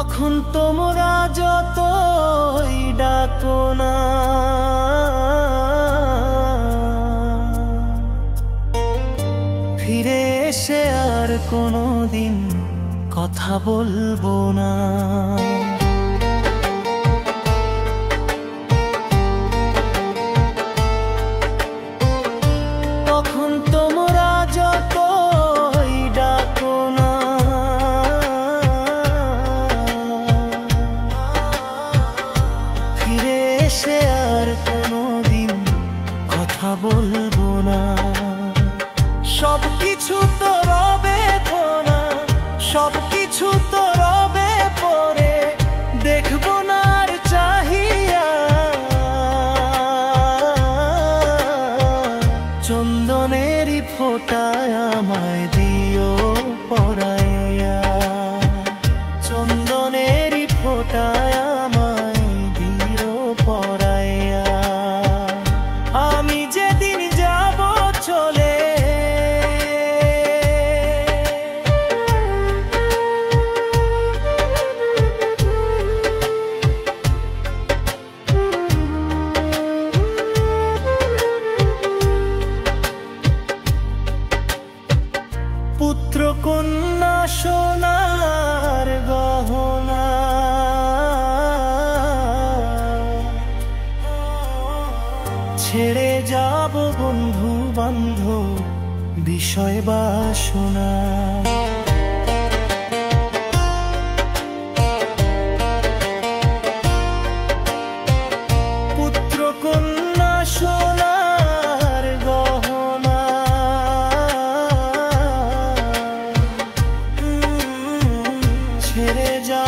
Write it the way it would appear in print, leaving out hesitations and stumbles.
তখন তোমরা যতই ডাকো না, ফিরে এসে আর কোনোদিন কথা বলবো না। তখন তোমরা যতই ডাকো না, ফিরে এসে আর কোনোদিন কথা বলবো না। সবকিছু তো রবে না, সবকিছু তো রবে পরে, দেখবো না আর চাহিয়া। চন্দনেরই ফোঁটায় আমায় দিও পরাইয়া, চন্দনেরই ফোঁটায় আমায় দিও পরাইয়া। আমি যেদিন যাব চলে, পুত্র কন্যা সোনার গহনা, ছেড়ে যাব বন্ধু বান্ধব বিষয় বাসনা। পুত্র কন্যা সোনার গহনা, ছেড়ে যা